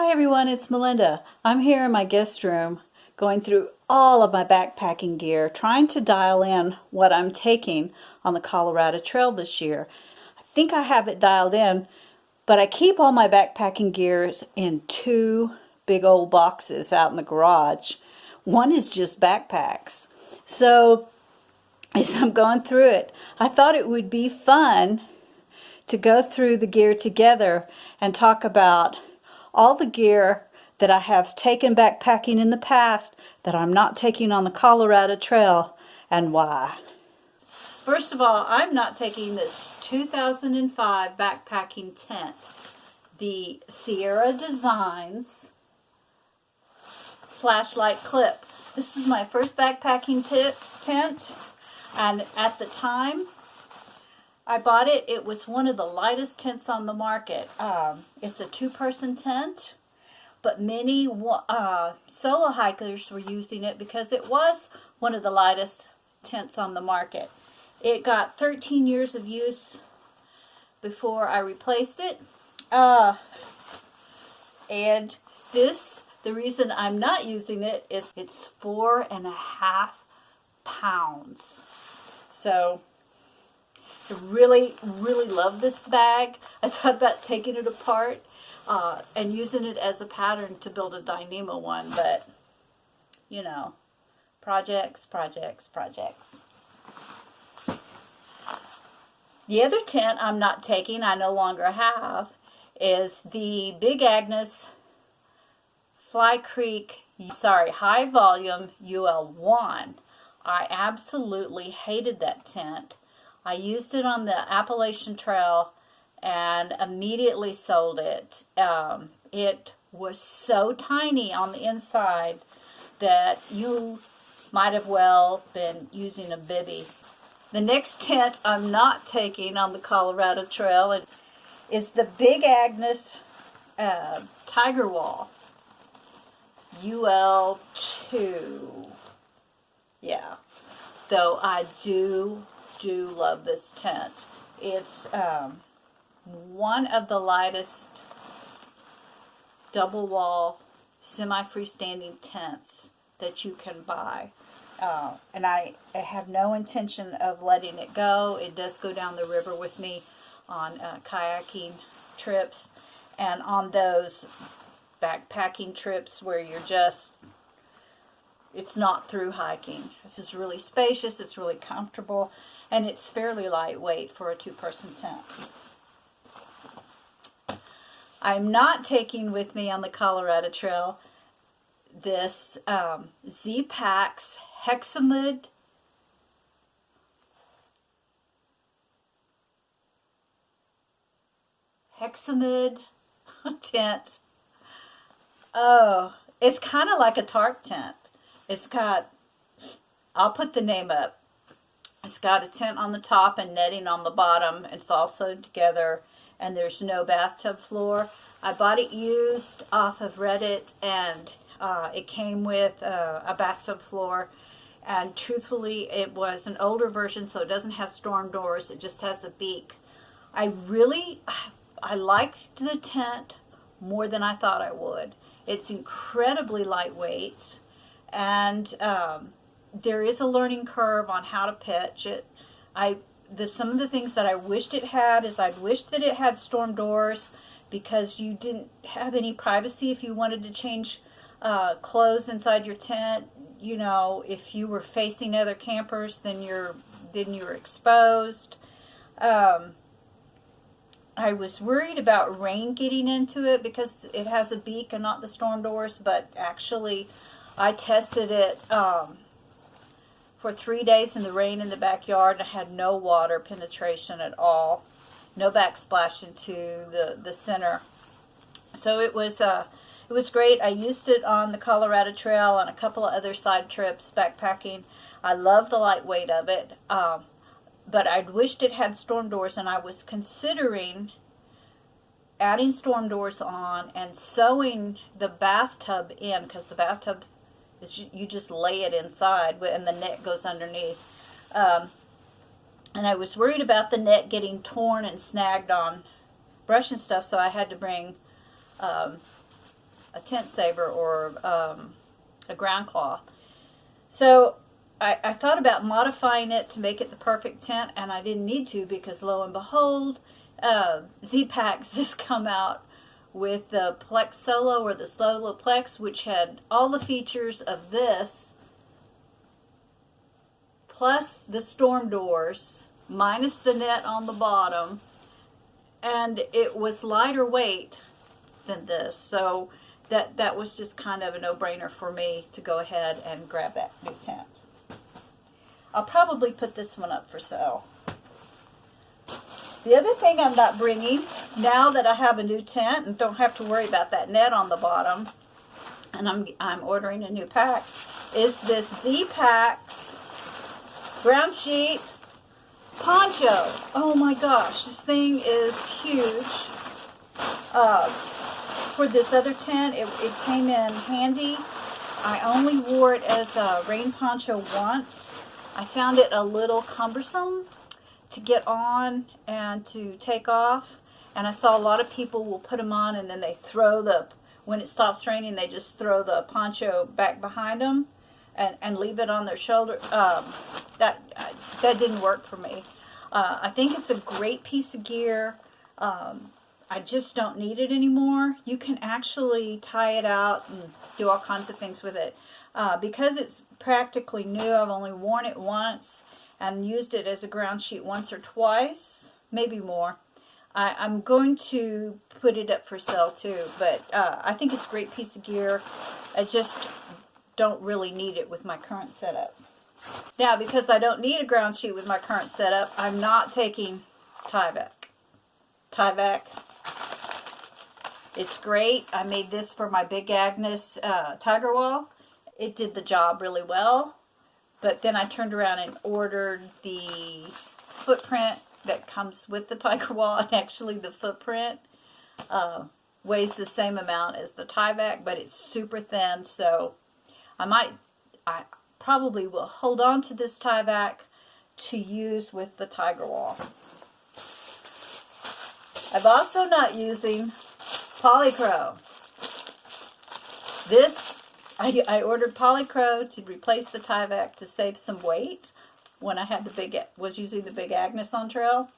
Hi everyone, it's Melinda. I'm here in my guest room going through all of my backpacking gear, trying to dial in what I'm taking on the Colorado Trail this year. I think I have it dialed in, but I keep all my backpacking gears in two big old boxes out in the garage. One is just backpacks. So as I'm going through it, I thought it would be fun to go through the gear together and talk about all the gear that I have taken backpacking in the past that I'm not taking on the Colorado Trail and why. First of all, I'm not taking this 2005 backpacking tent, the Seira Designs flashlight clip. This is my first backpacking tent, and at the time I bought it, it was one of the lightest tents on the market. It's a two-person tent, but many solo hikers were using it because it was one of the lightest tents on the market. It got 13 years of use before I replaced it. And this, the reason I'm not using it is it's 4.5 pounds. So I really love this bag. I thought about taking it apart and using it as a pattern to build a Dynamo one, but you know, projects. The other tent I'm not taking, I no longer have, is the Big Agnes High Volume UL1. I absolutely hated that tent. I used it on the Appalachian Trail and immediately sold it. It was so tiny on the inside that you might have well been using a bivvy. The next tent I'm not taking on the Colorado Trail is the Big Agnes Tigerwall UL2. Yeah, though I do love this tent. It's one of the lightest double wall semi-freestanding tents that you can buy, and I have no intention of letting it go. It does go down the river with me on kayaking trips and on those backpacking trips where it's not through hiking. This is really spacious, it's really comfortable, and it's fairly lightweight for a two-person tent. I'm not taking with me on the Colorado Trail this ZPacks Hexamid tent. Oh, it's kind of like a tarp tent. It's got, I'll put the name up. It's got a tent on the top and netting on the bottom. It's all sewed together, and there's no bathtub floor. I bought it used off of Reddit, and it came with a bathtub floor. And truthfully, it was an older version, so it doesn't have storm doors. It just has a beak. I liked the tent more than I thought I would. It's incredibly lightweight, and there is a learning curve on how to pitch it. Some of the things that I wished it had is I wished that it had storm doors, because you didn't have any privacy if you wanted to change clothes inside your tent. You know, if you were facing other campers, then you're exposed. I was worried about rain getting into it because it has a beak and not the storm doors, but actually I tested it for 3 days in the rain in the backyard, and I had no water penetration at all, no backsplash into the center. So it was great. I used it on the Colorado Trail and a couple of other side trips backpacking. I love the lightweight of it, but I'd wished it had storm doors, and I was considering adding storm doors on and sewing the bathtub in, because the bathtub is, you just lay it inside and the net goes underneath. And I was worried about the net getting torn and snagged on brush and stuff, so I had to bring a tent saver or a ground cloth. So I thought about modifying it to make it the perfect tent, and I didn't need to because lo and behold, ZPacks has come out with the Plex Solo or the Solo Plex, which had all the features of this, plus the storm doors, minus the net on the bottom, and it was lighter weight than this. So that was just kind of a no-brainer for me to go ahead and grab that new tent. I'll probably put this one up for sale. The other thing I'm not bringing, now that I have a new tent and don't have to worry about that net on the bottom, and I'm ordering a new pack, is this ZPacks Groundsheet Poncho. Oh my gosh, this thing is huge. For this other tent, it came in handy. I only wore it as a rain poncho once. I found it a little cumbersome to get on and to take off, and I saw a lot of people will put them on and then they throw when it stops raining, they just throw the poncho back behind them and leave it on their shoulder. That didn't work for me. I think it's a great piece of gear. I just don't need it anymore. You can actually tie it out and do all kinds of things with it. Because it's practically new, I've only worn it once and used it as a ground sheet once or twice, maybe more. I'm going to put it up for sale too, but I think it's a great piece of gear. I just don't really need it with my current setup. Now, because I don't need a ground sheet with my current setup, I'm not taking Tyvek. Tyvek is great. I made this for my big Agnes Tigerwall. It did the job really well, but then I turned around and ordered the footprint that comes with the Tigerwall, and actually the footprint weighs the same amount as the Tyvek, but it's super thin, so I probably will hold on to this Tyvek to use with the Tigerwall. I'm also not using Polycro. I ordered Polycro to replace the Tyvek to save some weight when I had was using the big Agnes on trail.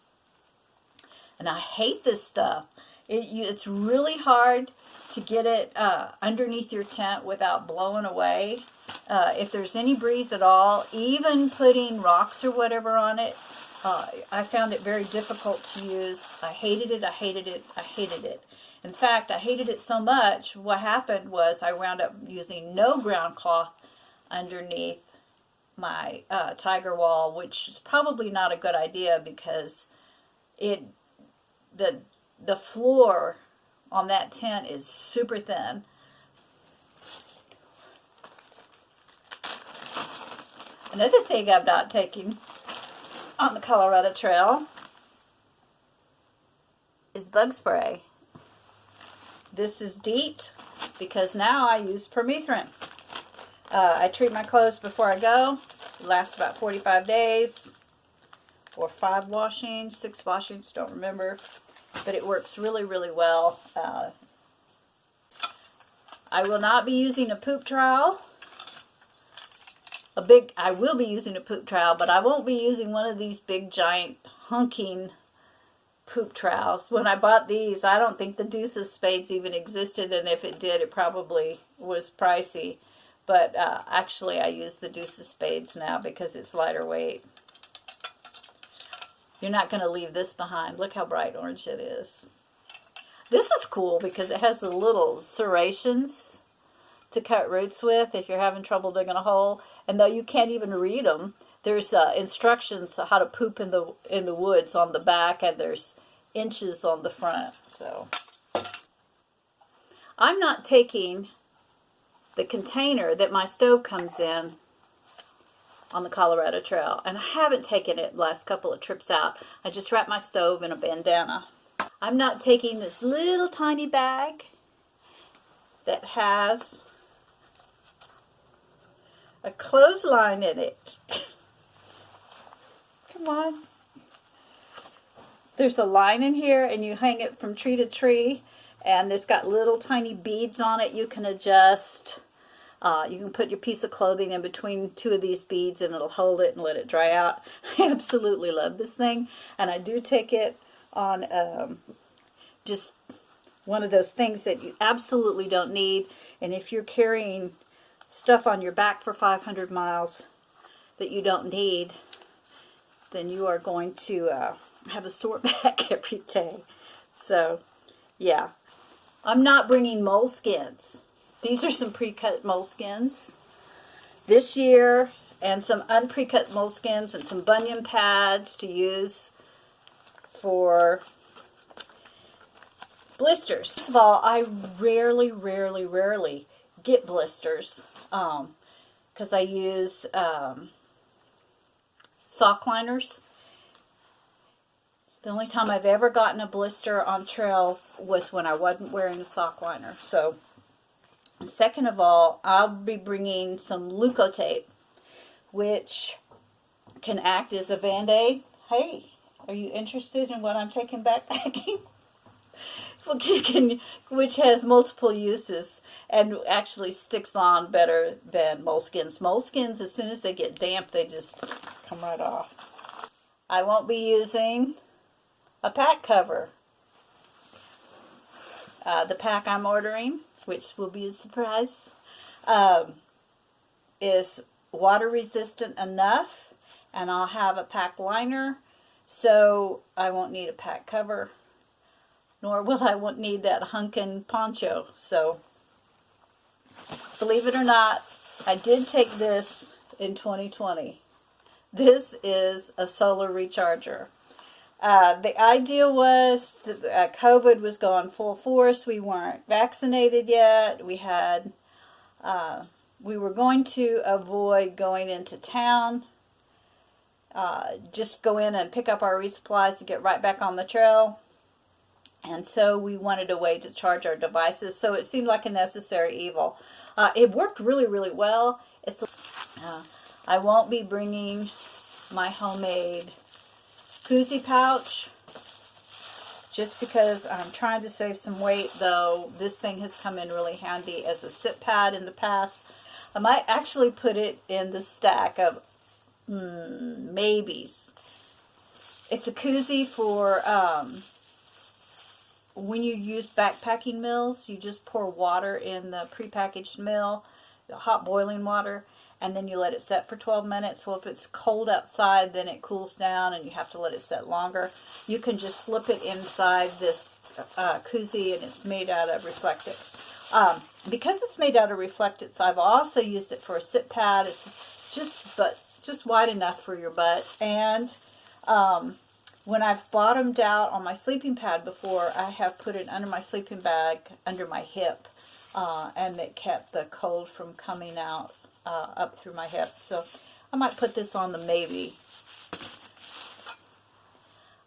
And I hate this stuff. It's really hard to get it underneath your tent without blowing away. If there's any breeze at all, even putting rocks or whatever on it, I found it very difficult to use. I hated it, I hated it, I hated it. In fact, I hated it so much, what happened was I wound up using no ground cloth underneath my Tigerwall, which is probably not a good idea because the floor on that tent is super thin. Another thing I'm not taking on the Colorado Trail is bug spray. This is DEET because now I use permethrin. I treat my clothes before I go. It lasts about 45 days or 5 washings, 6 washings, don't remember. But it works really, really well. I will not be using a poop trowel. I will be using a poop trowel, but I won't be using one of these big, giant, hunking poop trowels. When I bought these, I don't think the Deuce of Spades even existed, and if it did, it probably was pricey. But actually, I use the Deuce of Spades now because it's lighter weight. You're not going to leave this behind. Look how bright orange it is. This is cool because it has the little serrations to cut roots with if you're having trouble digging a hole. And though you can't even read them, there's instructions on how to poop in the woods on the back, and there's inches on the front. So I'm not taking the container that my stove comes in on the Colorado Trail, and I haven't taken it the last couple of trips out. I just wrapped my stove in a bandana. I'm not taking this little tiny bag that has a clothesline in it. Come on. There's a line in here, and you hang it from tree to tree, And it's got little tiny beads on it you can adjust. You can put your piece of clothing in between two of these beads and it'll hold it and let it dry out. I absolutely love this thing. And I do take it on just one of those things that you absolutely don't need. And if you're carrying stuff on your back for 500 miles that you don't need, then you are going to have a sore back every day. So, yeah. I'm not bringing moleskins. These are some pre-cut moleskins this year, and some unprecut moleskins and some bunion pads to use for blisters. First of all, I rarely get blisters because I use sock liners. The only time I've ever gotten a blister on trail was when I wasn't wearing a sock liner. So, second of all, I'll be bringing some Leukotape, which can act as a Band-Aid. Hey, are you interested in what I'm taking backpacking? Which has multiple uses and actually sticks on better than moleskins. Moleskins, as soon as they get damp, they just come right off. I won't be using a pack cover. The pack I'm ordering, which will be a surprise, is water resistant enough, and I'll have a pack liner, so I won't need a pack cover, nor will I won't need that hunkin' poncho. So, believe it or not, I did take this in 2020. This is a solar recharger. The idea was that COVID was going full force. We weren't vaccinated yet. We were going to avoid going into town. Just go in and pick up our resupplies and get right back on the trail. And so we wanted a way to charge our devices. So it seemed like a necessary evil. It worked really well. I won't be bringing my homemade koozie pouch, just because I'm trying to save some weight, though this thing has come in really handy as a sit pad in the past. I might actually put it in the stack of maybes. It's a koozie for when you use backpacking meals. You just pour water in the prepackaged meal, the hot boiling water, and then you let it set for 12 minutes. So if it's cold outside, then it cools down and you have to let it set longer. You can just slip it inside this koozie, and it's made out of reflectix. Because it's made out of reflectix, I've also used it for a sit pad. It's just wide enough for your butt. And when I've bottomed out on my sleeping pad before, I have put it under my sleeping bag, under my hip, and it kept the cold from coming out up through my hip. So I might put this on the maybe.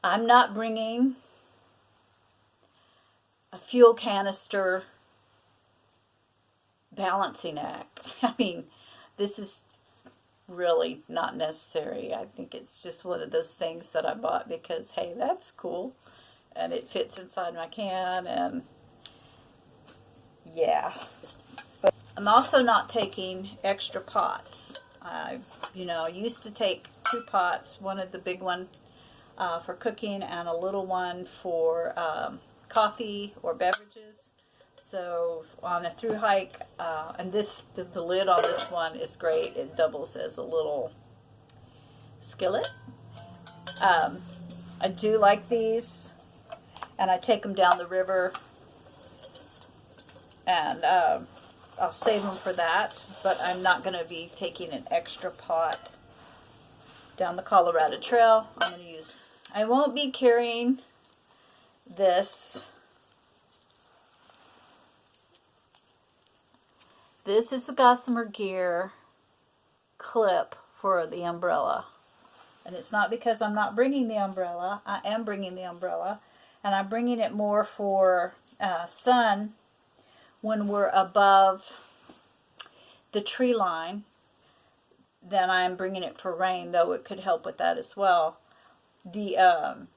I'm not bringing a fuel canister balancing act. I mean, this is really not necessary. I think it's just one of those things that I bought because, hey, that's cool. And it fits inside my can, and yeah. But I'm also not taking extra pots. I used to take 2 pots, one of the big one for cooking and a little one for coffee or beverages. So on a thru hike, and the lid on this one is great. It doubles as a little skillet. I do like these, and I take them down the river, and I'll save them for that. But I'm not going to be taking an extra pot down the Colorado Trail. I won't be carrying this. This is the Gossamer Gear clip for the umbrella. And it's not because I'm not bringing the umbrella. I am bringing the umbrella. And I'm bringing it more for sun when we're above the tree line than I'm bringing it for rain, though it could help with that as well. The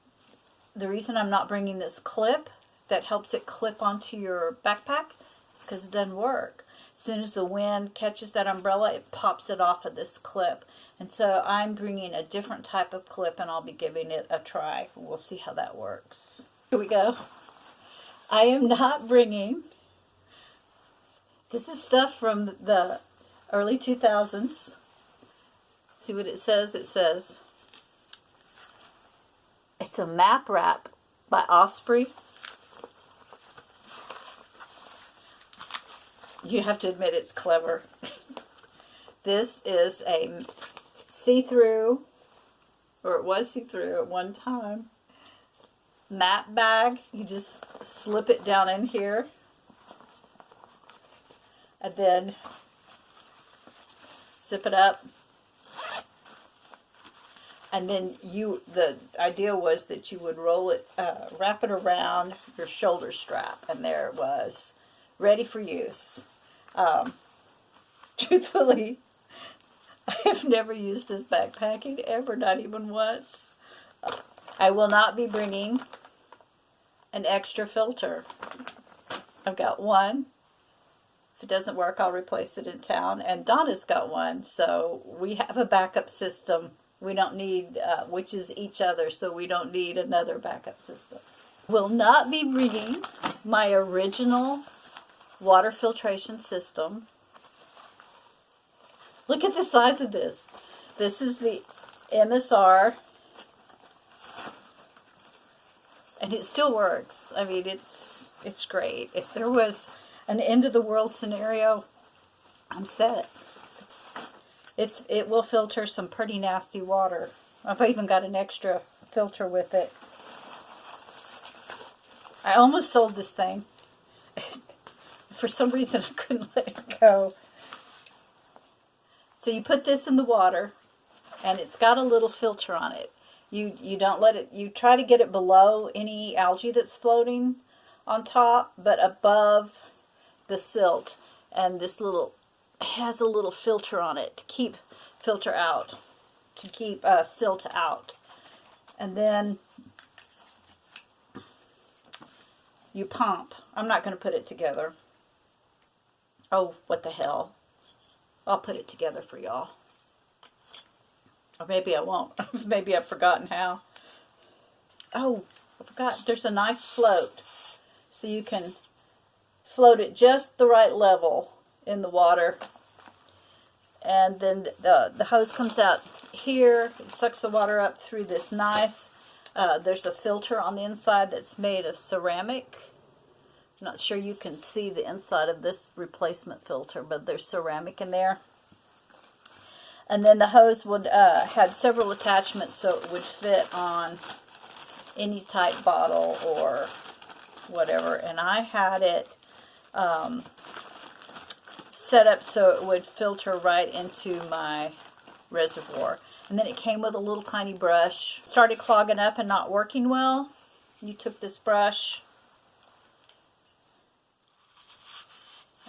reason I'm not bringing this clip that helps it clip onto your backpack. It's because it doesn't work. As soon as the wind catches that umbrella, it pops it off of this clip. And so I'm bringing a different type of clip, and I'll be giving it a try. We'll see how that works. Here we go. I am not bringing, this is stuff from the early 2000s. See what it says? It says, it's a map wrap by Osprey. You have to admit it's clever. This is a see-through, or it was see-through at one time, map bag. You just slip it down in here, and then zip it up. And then the idea was that you would roll it, wrap it around your shoulder strap, and there it was, ready for use. Truthfully, I have never used this backpacking ever, not even once. I will not be bringing an extra filter. I've got one. If it doesn't work, I'll replace it in town. And Donna's got one, so we have a backup system. We don't need, which is each other, so we don't need another backup system. Will not be bringing my original water filtration system. Look at the size of this. This is the MSR, and it still works. I mean, it's great. If there was an end of the world scenario, I'm set. It will filter some pretty nasty water. I've even got an extra filter with it. I almost sold this thing. For some reason, I couldn't let it go. So you put this in the water, and it's got a little filter on it. You don't let it, you try to get it below any algae that's floating on top, but above the silt. And this little, has a little filter on it to keep filter out, to keep silt out. And then you pump. I'm not going to put it together. Oh, what the hell. I'll put it together for y'all. Or maybe I won't. Maybe I've forgotten how. Oh, I forgot. There's a nice float. So you can float it just the right level in the water. And then the hose comes out here. It sucks the water up through this nice. There's a filter on the inside that's made of ceramic. I'm not sure you can see the inside of this replacement filter, but there's ceramic in there. And then the hose would had several attachments so it would fit on any type bottle or whatever. And I had it set up so it would filter right into my reservoir. And then it came with a little tiny brush. Started clogging up and not working well. You took this brush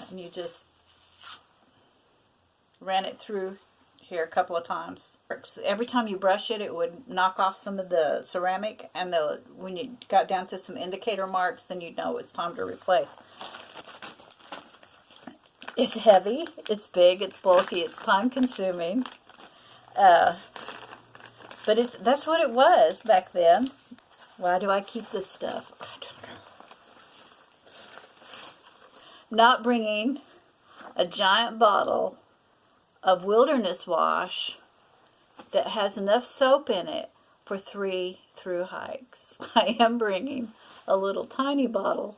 and you just ran it through here a couple of times. Every time you brush it, it would knock off some of the ceramic, and when you got down to some indicator marks, then you'd know it's time to replace. It's heavy, it's big, it's bulky, it's time consuming. But that's what it was back then. Why do I keep this stuff? I don't know. Not bringing a giant bottle of wilderness wash that has enough soap in it for 3 through hikes. I am bringing a little tiny bottle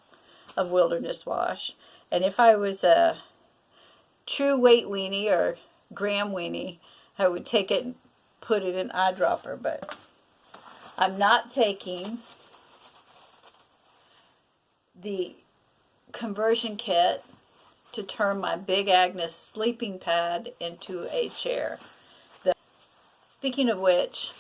of wilderness wash. And if I was a true weight weenie or gram weenie, I would take it and put it in eyedropper. But I'm not taking the conversion kit to turn my Big Agnes sleeping pad into a chair. Speaking of which,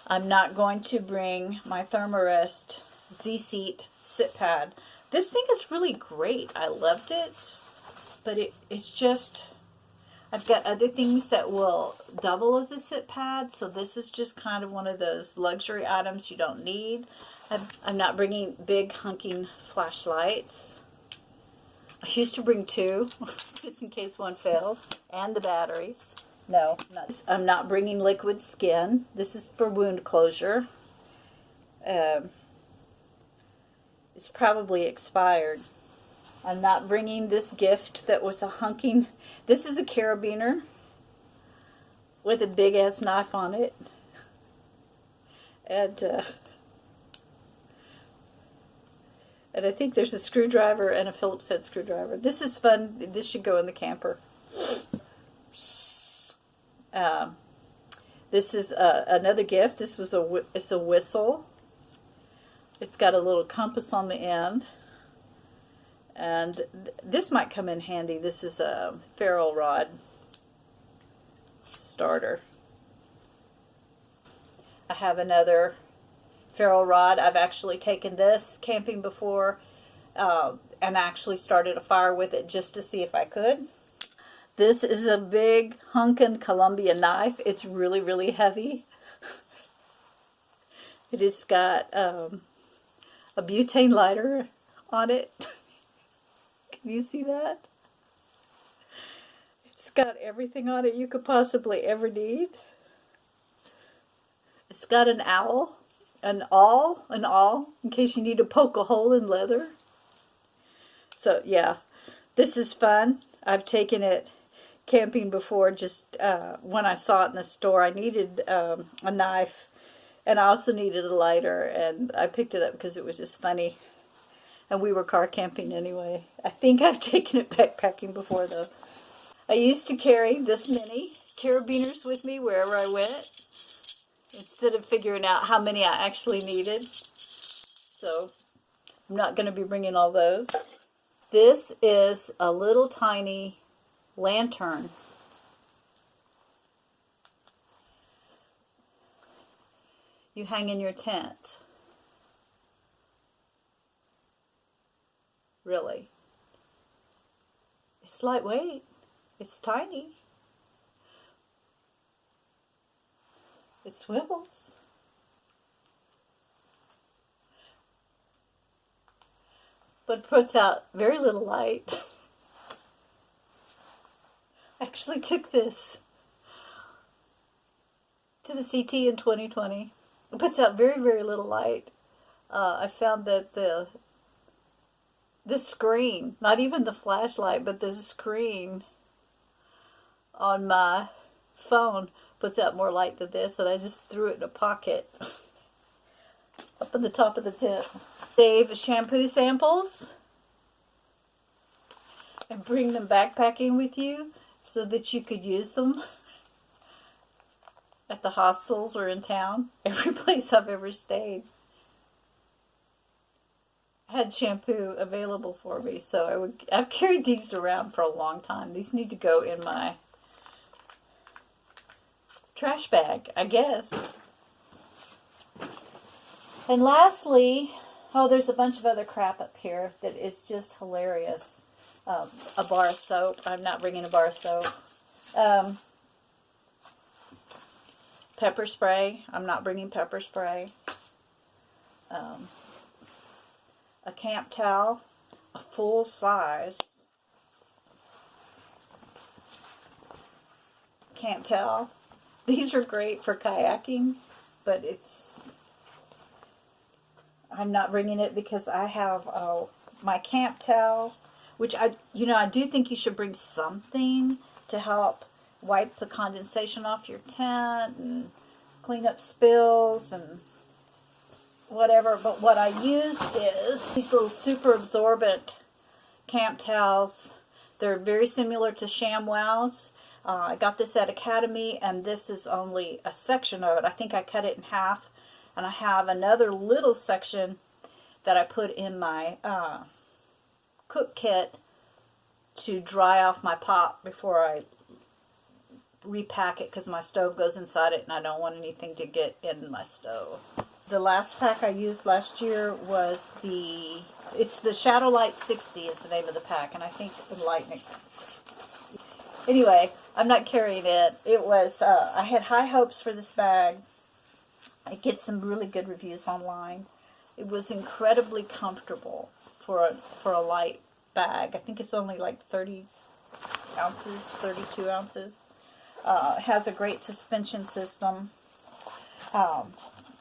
I'm not going to bring my Thermarest Z-Seat sit pad. This thing is really great. I loved it, but it's just, I've got other things that will double as a sit pad, so this is just kind of one of those luxury items you don't need. I'm not bringing big hunking flashlights. I used to bring 2, just in case one failed, and the batteries. No, I'm not bringing liquid skin. This is for wound closure. It's probably expired. I'm not bringing this gift that was a hunking. This is a carabiner with a big ass knife on it. And I think there's a screwdriver and a Phillips head screwdriver. This is fun. This should go in the camper. This is another gift. This was it's a whistle. It's got a little compass on the end. And this might come in handy. This is a ferrule rod starter. I have another ferrule rod. I've actually taken this camping before and actually started a fire with it just to see if I could. This is a big hunkin' Columbia knife. It's really, really heavy. It has got a butane lighter on it. Can you see that? It's got everything on it you could possibly ever need. It's got an awl, an awl, in case you need to poke a hole in leather. So yeah, this is fun. I've taken it camping before, just when I saw it in the store. I needed a knife, and I also needed a lighter, and I picked it up because it was just funny. And we were car camping anyway. I think I've taken it backpacking before, though. I used to carry this many carabiners with me wherever I went, instead of figuring out how many I actually needed. So I'm not going to be bringing all those. This is a little tiny lantern. You hang in your tent. Really. It's lightweight. It's tiny. It swivels. But puts out very little light. I actually took this to the CT in 2020. It puts out very, very little light. I found that the screen, not even the flashlight, but the screen on my phone puts out more light than this, and I just threw it in a pocket up in the top of the tent. Save shampoo samples and bring them backpacking with you so that you could use them at the hostels or in town. Every place I've ever stayed had shampoo available for me, so I've carried these around for a long time. These need to go in my trash bag, I guess. And lastly, oh, there's a bunch of other crap up here that is just hilarious. A bar of soap. I'm not bringing a bar of soap. Pepper spray. I'm not bringing pepper spray. A camp towel, a full size camp towel. These are great for kayaking, but I'm not bringing it because I have my camp towel, which I do think you should bring something to help wipe the condensation off your tent and clean up spills and whatever. But what I used is these little super absorbent camp towels. They're very similar to ShamWows. I got this at Academy, and this is only a section of it. I think I cut it in half, and I have another little section that I put in my cook kit to dry off my pot before I repack it, because my stove goes inside it and I don't want anything to get in my stove. The last pack I used last year was it's the Shadowlight 60 is the name of the pack, and I think Enlightened. Anyway, I'm not carrying it. It was, I had high hopes for this bag. I get some really good reviews online. It was incredibly comfortable for a light bag. I think it's only like 30 ounces, 32 ounces. It has a great suspension system.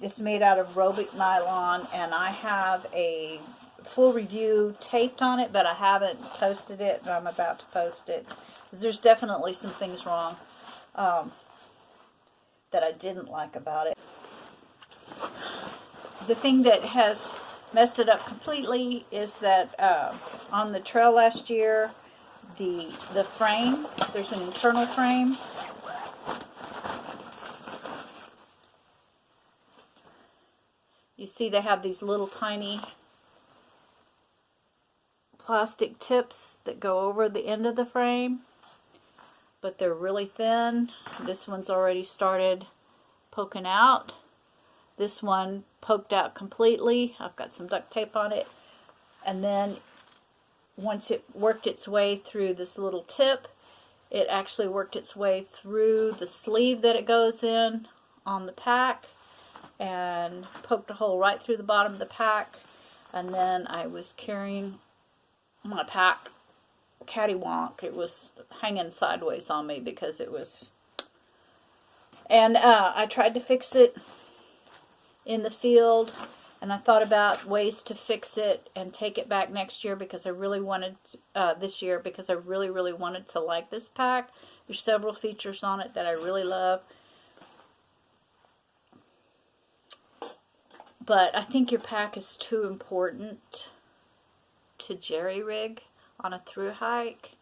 It's made out of Robic nylon, and I have a full review taped on it, but I haven't posted it, but I'm about to post it. There's definitely some things wrong that I didn't like about it. The thing that has messed it up completely is that on the trail last year, the frame, there's an internal frame. You see they have these little tiny plastic tips that go over the end of the frame, but they're really thin. This one's already started poking out. This one poked out completely. I've got some duct tape on it. And then once it worked its way through this little tip, it actually worked its way through the sleeve that it goes in on the pack and poked a hole right through the bottom of the pack. And then I was carrying my pack cattywonk. It was hanging sideways on me because it was... And I tried to fix it in the field, and I thought about ways to fix it and take it back next year because I really wanted, this year, because I really, really wanted to like this pack. There's several features on it that I really love. But I think your pack is too important to jerry-rig on a through hike.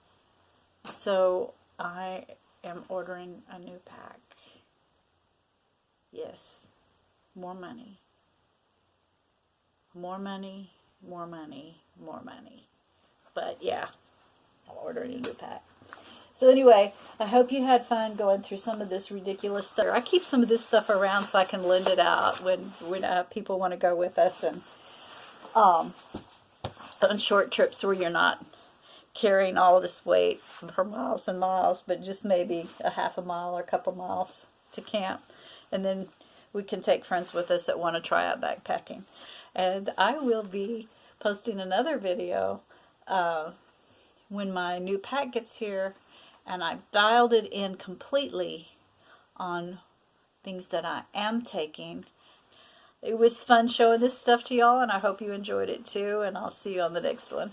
So I am ordering a new pack. Yes. More money. More money, more money, more money. But yeah, I'm ordering a new pack. So anyway, I hope you had fun going through some of this ridiculous stuff. I keep some of this stuff around so I can lend it out when people want to go with us, and on short trips where you're not carrying all of this weight for miles and miles, but just maybe a half a mile or a couple miles to camp. And then we can take friends with us that want to try out backpacking. And I will be posting another video when my new pack gets here, and I've dialed it in completely on things that I am taking. It was fun showing this stuff to y'all, and I hope you enjoyed it too, and I'll see you on the next one.